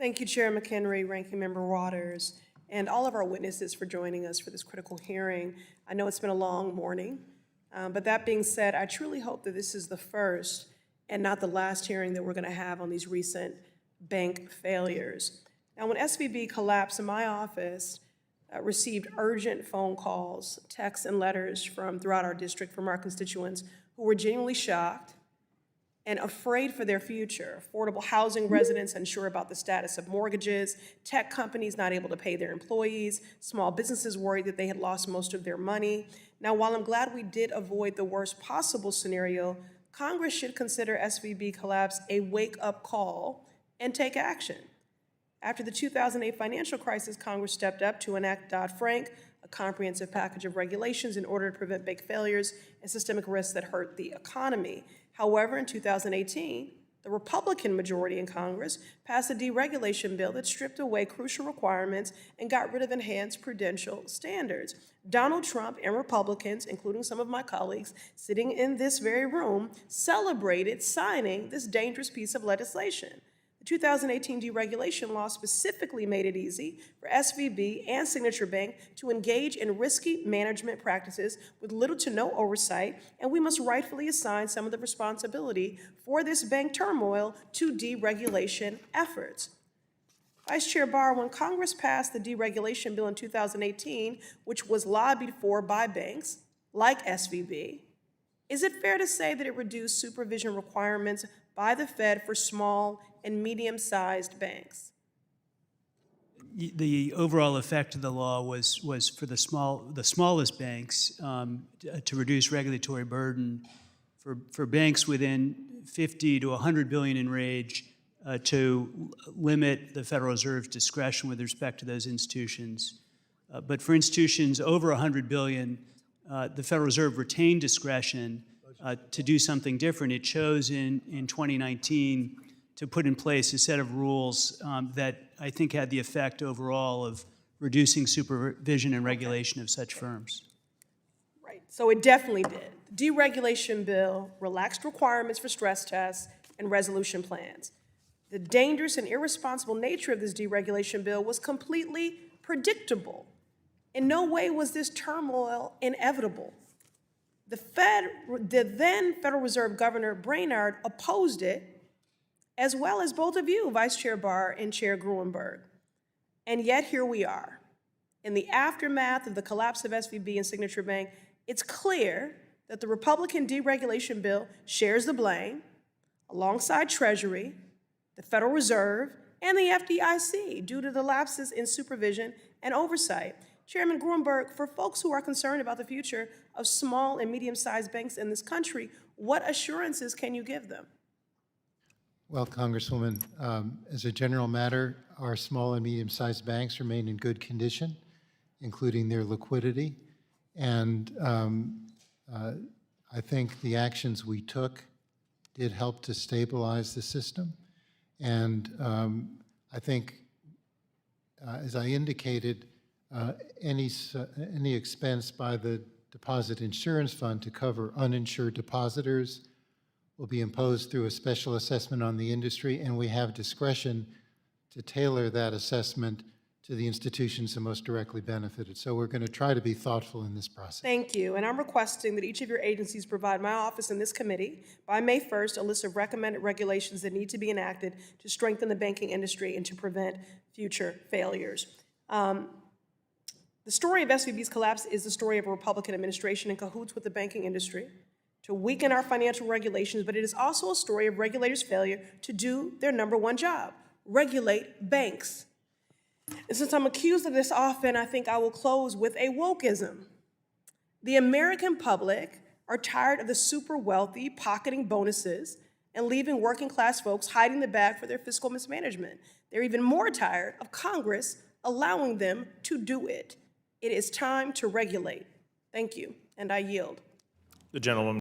Thank you, Chair McHenry, Ranking Member Waters, and all of our witnesses for joining us for this critical hearing. I know it's been a long morning, but that being said, I truly hope that this is the first and not the last hearing that we're going to have on these recent bank failures. Now, when SVB collapsed, in my office received urgent phone calls, texts, and letters from throughout our district from our constituents who were genuinely shocked and afraid for their future. Affordable housing residents unsure about the status of mortgages, tech companies not able to pay their employees, small businesses worried that they had lost most of their money. Now, while I'm glad we did avoid the worst possible scenario, Congress should consider SVB collapse a wake-up call and take action. After the 2008 financial crisis, Congress stepped up to enact Dodd-Frank, a comprehensive package of regulations in order to prevent bank failures and systemic risks that hurt the economy. However, in 2018, the Republican majority in Congress passed a deregulation bill that stripped away crucial requirements and got rid of enhanced prudential standards. Donald Trump and Republicans, including some of my colleagues sitting in this very room, celebrated signing this dangerous piece of legislation. The 2018 deregulation law specifically made it easy for SVB and Signature Bank to engage in risky management practices with little to no oversight, and we must rightfully assign some of the responsibility for this bank turmoil to deregulation efforts. Vice Chair Barr, when Congress passed the deregulation bill in 2018, which was lobbied for by banks like SVB, is it fair to say that it reduced supervision requirements by the Fed for small and medium-sized banks? The overall effect of the law was for the smallest banks to reduce regulatory burden for banks within 50 to 100 billion in range to limit the Federal Reserve's discretion with respect to those institutions. But for institutions over 100 billion, the Federal Reserve retained discretion to do something different. It chose in 2019 to put in place a set of rules that I think had the effect overall of reducing supervision and regulation of such firms. Right, so it definitely did. The deregulation bill relaxed requirements for stress tests and resolution plans. The dangerous and irresponsible nature of this deregulation bill was completely predictable. In no way was this turmoil inevitable. The then Federal Reserve Governor Brainard opposed it, as well as both of you, Vice Chair Barr and Chair Gruenberg. And yet here we are. In the aftermath of the collapse of SVB and Signature Bank, it's clear that the Republican deregulation bill shares the blame alongside Treasury, the Federal Reserve, and the FDIC due to the lapses in supervision and oversight. Chairman Gruenberg, for folks who are concerned about the future of small and medium-sized banks in this country, what assurances can you give them? Well, Congresswoman, as a general matter, our small and medium-sized banks remain in good condition, including their liquidity. And I think the actions we took did help to stabilize the system. And I think, as I indicated, any expense by the Deposit Insurance Fund to cover uninsured depositors will be imposed through a special assessment on the industry, and we have discretion to tailor that assessment to the institutions that most directly benefited. So we're going to try to be thoughtful in this process. Thank you, and I'm requesting that each of your agencies provide my office and this committee by May 1st a list of recommended regulations that need to be enacted to strengthen the banking industry and to prevent future failures. The story of SVB's collapse is the story of a Republican administration in cahoots with the banking industry to weaken our financial regulations, but it is also a story of regulators' failure to do their #1 job, regulate banks. And since I'm accused of this often, I think I will close with a wokeism. The American public are tired of the super wealthy pocketing bonuses and leaving working class folks hiding the bag for their fiscal mismanagement. They're even more tired of Congress allowing them to do it. It is time to regulate. Thank you, and I yield. The gentlewoman.